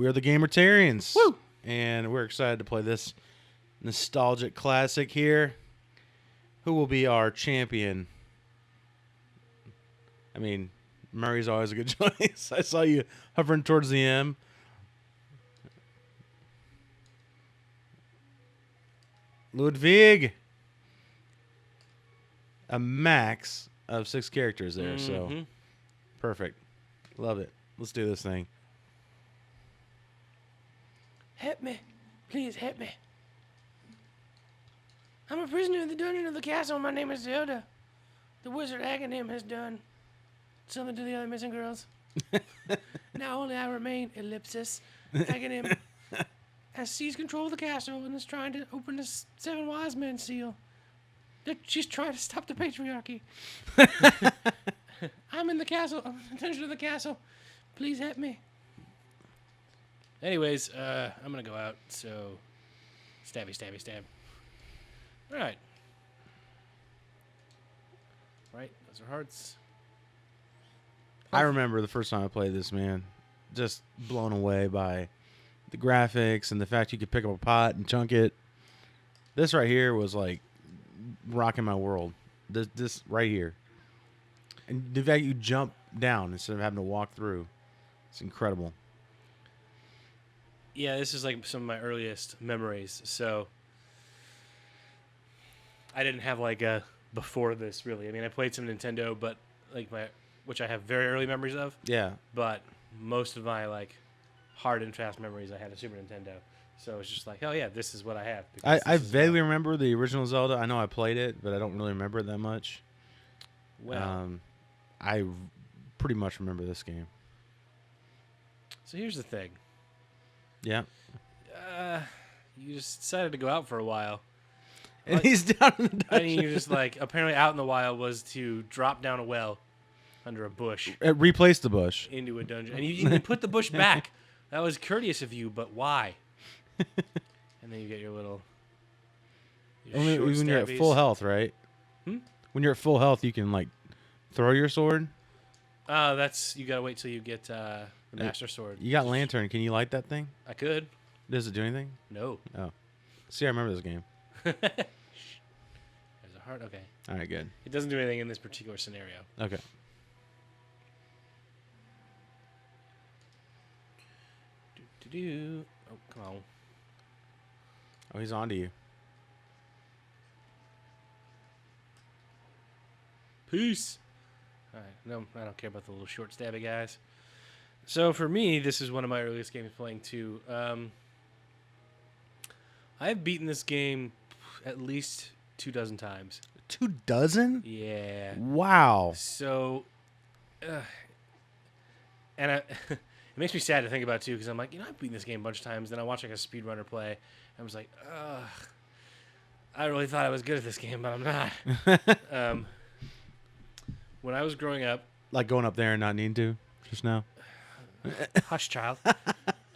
We are the Gamertarians. Woo! And we're excited to play this nostalgic classic here. Who will be our champion? I mean, Murray's always a good choice. I saw you hovering towards the M. Ludwig. A max of 6 characters there, so perfect. Love it. Let's do this thing. Help me. Please help me. I'm a prisoner in the dungeon of the castle. My name is Zelda. The wizard Aghanim has done something to the other missing girls. Now only I remain, ellipsis. Aghanim has seized control of the castle and is trying to open the 7 wise men seal. She's trying to stop the patriarchy. I'm in the castle. I'm in the dungeon of the castle. Please help me. Anyways, I'm going to go out, so stabby, stabby, stab. All right. Right, those are hearts. I remember the first time I played this, man. Just blown away by the graphics and the fact you could pick up a pot and chunk it. This right here was like rocking my world. This right here. And the fact you jump down instead of having to walk through. It's incredible. Yeah, this is like some of my earliest memories. So I didn't have like a before this really. I mean, I played some Nintendo, but like which I have very early memories of. Yeah. But most of my like hard and fast memories I had a Super Nintendo. So it's just like, oh yeah, this is what I have. I vaguely remember the original Zelda. I know I played it, but I don't really remember it that much. Well, I pretty much remember this game. So here's the thing. Yeah. You just decided to go out for a while. And he's down in the dungeon. I mean, you're just like, apparently out in the wild was to drop down a well under a bush. Replace the bush. Into a dungeon. And you put the bush back. That was courteous of you, but why? And then you get your little... Only when you're at full health, right? When you're at full health, you can, like, throw your sword. That's... You gotta wait till you get the Master Sword. You got Lantern. Can you light that thing? I could. Does it do anything? No. Oh. See, I remember this game. There's a heart. Okay. All right, good. It doesn't do anything in this particular scenario. Okay. Oh, come on. Oh, he's on to you. Peace. All right. No, I don't care about the little short stabby guys. So for me, this is one of my earliest games playing too. I've beaten this game at least 24 times. 24? Yeah. Wow. So, and it makes me sad to think about too, because I'm like, I've beaten this game a bunch of times. Then I watch like a speedrunner play, and I was like, I really thought I was good at this game, but I'm not. When I was growing up, like going up there and not needing to just now. Hush, child.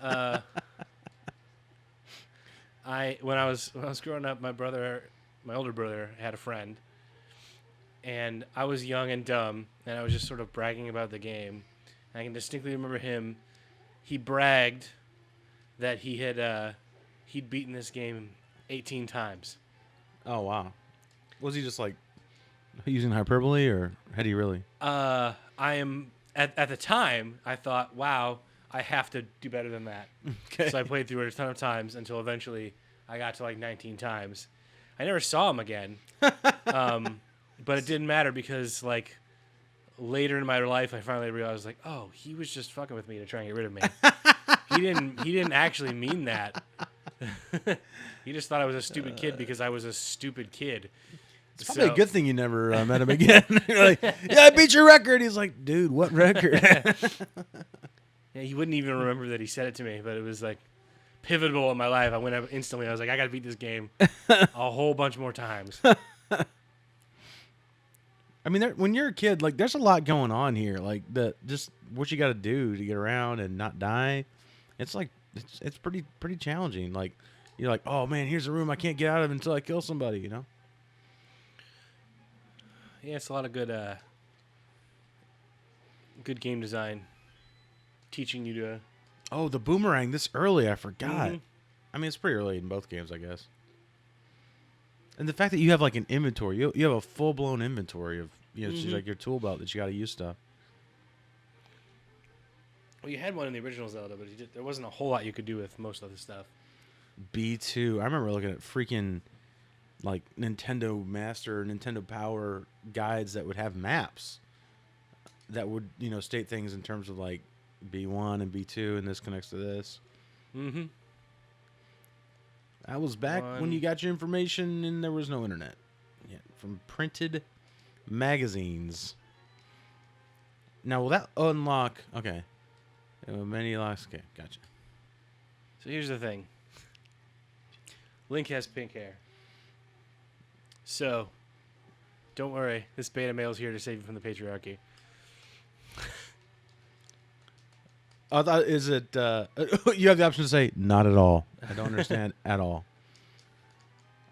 When I was growing up, my older brother had a friend, and I was young and dumb, and I was just sort of bragging about the game. And I can distinctly remember him. He bragged that he'd beaten this game 18 times. Oh wow. Was he just like using hyperbole, or had he really? I am at the time I thought, wow, I have to do better than that. Okay. So I played through it a ton of times until eventually I got to like 19 times. I never saw him again. But it didn't matter because like later in my life I finally realized like, oh, he was just fucking with me to try and get rid of me. He didn't actually mean that. He just thought I was a stupid kid because I was a stupid kid. It's probably a good thing you never met him again. You're like, yeah, I beat your record. He's like, dude, what record? Yeah, he wouldn't even remember that he said it to me, but it was like pivotal in my life. I went up instantly. I was like, I got to beat this game a whole bunch more times. I mean, when you're a kid, like, there's a lot going on here. Like, just what you got to do to get around and not die. It's like, it's pretty challenging. Like, you're like, oh man, here's a room I can't get out of until I kill somebody. You know? Yeah, it's a lot of good game design, teaching you to Oh, the boomerang this early. I forgot. Mhm. I mean, it's pretty early in both games, I guess. And the fact that you have like an inventory, you have a full blown inventory of it's like your tool belt that you got to use stuff. Well, you had one in the original Zelda, but there wasn't a whole lot you could do with most of the stuff. B2. I remember looking at freaking like Nintendo Master, Nintendo Power guides that would have maps that would state things in terms of like B1 and B2, and this connects to this. Mm-hmm. That was back when you got your information and there was no internet. Yeah, from printed magazines. Now, will that unlock? Okay. Many locks. Okay, gotcha. So here's the thing. Link has pink hair. So, don't worry. This beta male is here to save you from the patriarchy. Is it? You have the option to say not at all. I don't understand at all.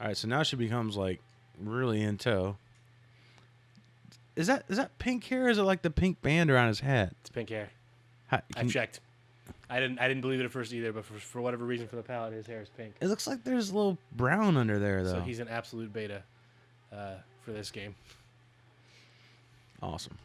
All right, so now she becomes like really in tow. Is that pink hair? Or is it like the pink band around his hat? It's pink hair. I checked. I didn't believe it at first either, but for whatever reason, for the palette, his hair is pink. It looks like there's a little brown under there, though. So he's an absolute beta for this game. Awesome.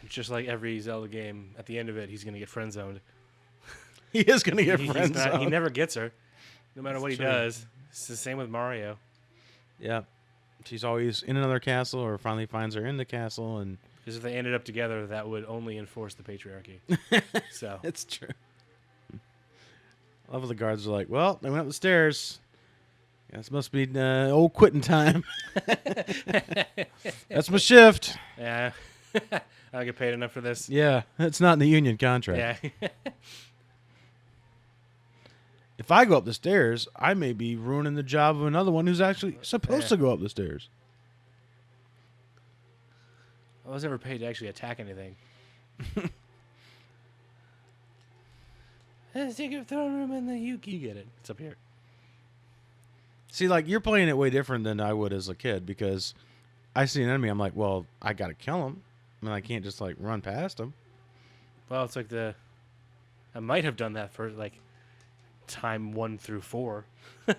It's just like every Zelda game. At the end of it, he's gonna get friend zoned. He is gonna get friend zoned. He never gets her, no matter what he true. does. It's the same with Mario. Yeah, she's always in another castle, or finally finds her in the castle, and Because if they ended up together, that would only enforce the patriarchy. So it's true. I love how the guards are like, well, they went up the stairs. This must be old quitting time. That's my shift. yeah, I don't get paid enough for this. Yeah, it's not in the union contract. Yeah. If I go up the stairs, I may be ruining the job of another one who's actually supposed to go up the stairs. I was never paid to actually attack anything. Secret throne room in the you get it. It's up here. See, like, you're playing it way different than I would as a kid, because I see an enemy, I'm like, well, I got to kill him. I mean, I can't just, like, run past him. Well, it's like I might have done that for, like, time 1 through 4. But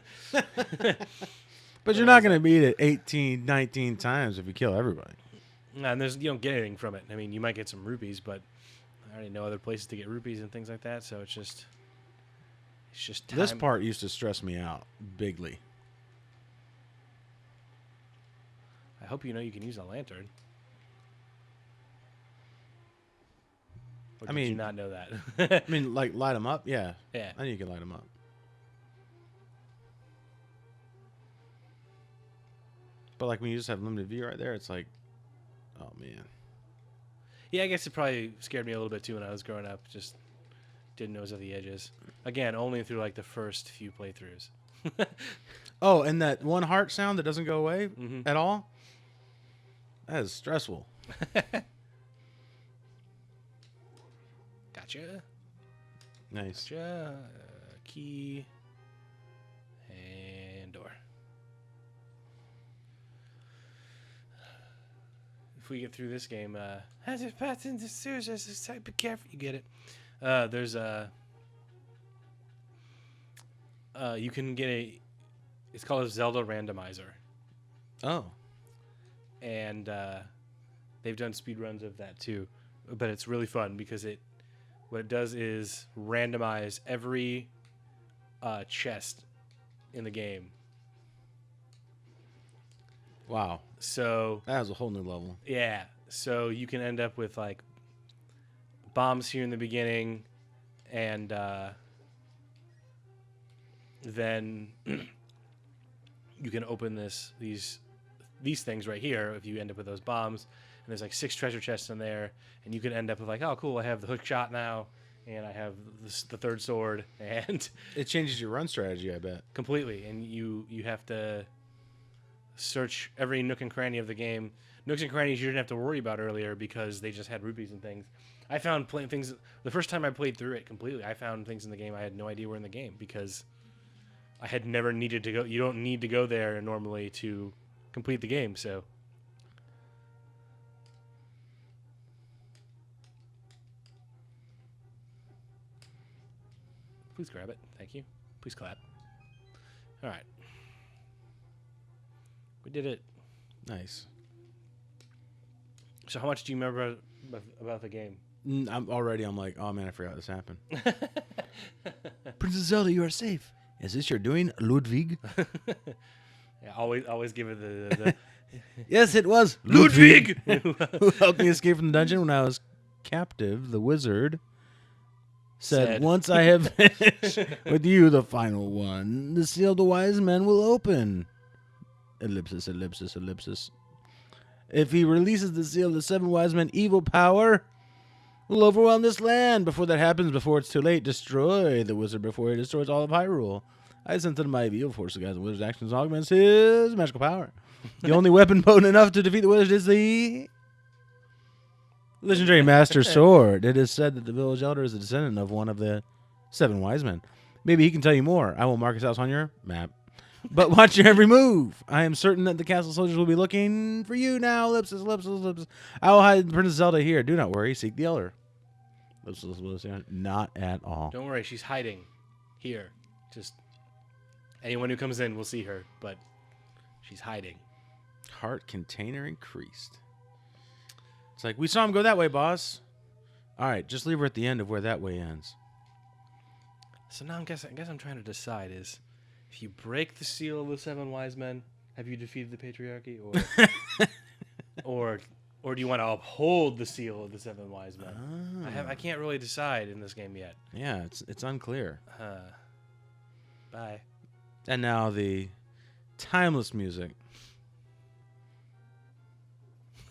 you're not going to beat it 18, 19 times if you kill everybody. And you don't get anything from it. I mean, you might get some rupees, but I already know other places to get rupees and things like that, so it's just time. This part used to stress me out bigly. I hope you know you can use a lantern. Or did you not know that? I mean, like, light them up? Yeah. Yeah. I know you can light them up. But, like, when you just have limited view right there, it's like, oh, man. Yeah, I guess it probably scared me a little bit, too, when I was growing up. Just didn't know it was at the edges. Again, only through, like, the first few playthroughs. Oh, and that one heart sound that doesn't go away at all? That is stressful. Gotcha. Nice. Gotcha. Key. And door. If we get through this game, has it passed into sewers? Be careful. You get it. There's you can get it's called a Zelda randomizer. Oh. And they've done speed runs of that too, but it's really fun because what it does is randomize every chest in the game. Wow. So that was a whole new level. Yeah, so you can end up with like bombs here in the beginning, and then you can open these things right here if you end up with those bombs. And there's like 6 treasure chests in there, and you can end up with like, oh cool, I have the hook shot now, and I have the third sword, and it changes your run strategy, I bet. Completely. And you have to search every nook and cranny of the game. Nooks and crannies you didn't have to worry about earlier because they just had rupees and things. I found things the first time I played through it completely. I found things in the game I had no idea were in the game because I had never needed to go. You don't need to go there normally to complete the game, so. Please grab it. Thank you. Please clap. All right. We did it. Nice. So how much do you remember about the game? I'm like, oh man, I forgot this happened. Princess Zelda, you are safe. Is this your doing, Ludwig? Yeah, always give it the Yes, it was Ludwig who helped me escape from the dungeon when I was captive. The wizard said, once I have finished with you, the final one, the seal of the wise men will open. Ellipsis, ellipsis, ellipsis. If he releases the seal of the 7 wise men, evil power will overwhelm this land. Before that happens, before it's too late, destroy the wizard before he destroys all of Hyrule. I sent him my evil force to guide the wizard's actions and augments his magical power. The only weapon potent enough to defeat the wizard is the legendary Master Sword. It is said that the village elder is a descendant of one of the 7 wise men. Maybe he can tell you more. I will mark his house on your map. But watch your every move. I am certain that the castle soldiers will be looking for you now. Ellipsis, ellipsis, ellipsis. I will hide Princess Zelda here. Do not worry. Seek the elder. Ellipsis, ellipsis. Not at all. Don't worry. She's hiding here. Just anyone who comes in will see her, but she's hiding. Heart container increased. It's like, we saw him go that way, boss. All right, just leave her at the end of where that way ends. So now I guess I'm trying to decide is, if you break the seal of the 7 wise men, have you defeated the patriarchy, or or do you want to uphold the seal of the 7 wise men? I can't really decide in this game yet. Yeah, it's unclear. Bye. And now the timeless music.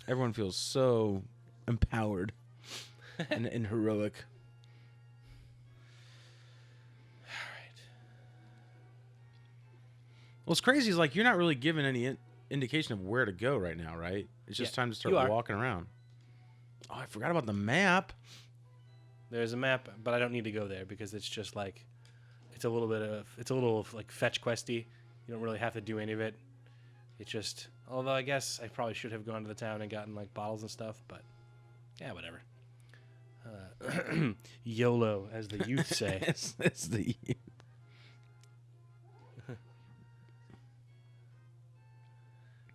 Everyone feels so empowered and heroic. What's crazy is like you're not really given any indication of where to go right now, right? It's just time to start walking around. Oh, I forgot about the map. There's a map, but I don't need to go there because it's just like it's a little like fetch questy. You don't really have to do any of it. It's just, although I guess I probably should have gone to the town and gotten like bottles and stuff, but yeah, whatever. YOLO, as the youth say. It's the youth.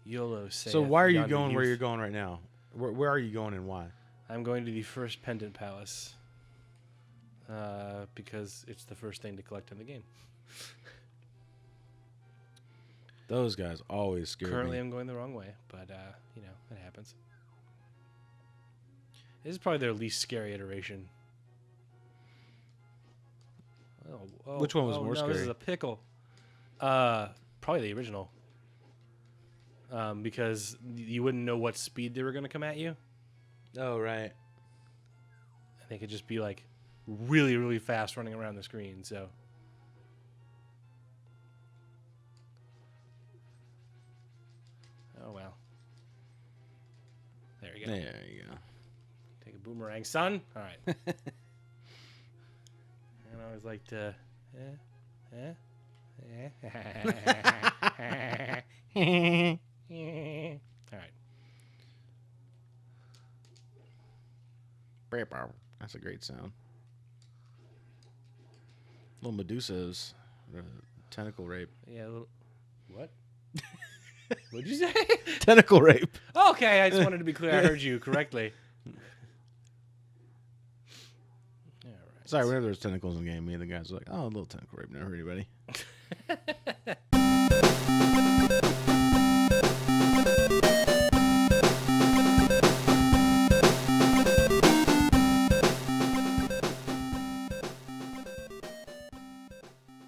YOLO say. So why are you going where you're going right now? Where are you going and why? I'm going to the first pendant palace. Because it's the first thing to collect in the game. Those guys always scare me. Currently I'm going the wrong way, but you know, it happens. This is probably their least scary iteration. Oh, which one was more scary? This is a pickle. Probably the original. Because you wouldn't know what speed they were going to come at you. Oh, right. And they could just be like really, really fast running around the screen. So, oh well. There you go. There you go. Take a boomerang, son. All right. And I always like to. All right. That's a great sound. Little Medusa's tentacle rape. Yeah. What? What'd you say? Tentacle rape. Okay, I just wanted to be clear. I heard you correctly. All right. Sorry, whenever there's tentacles in the game, me and the guys are like, oh, a little tentacle rape. Never hurt anybody.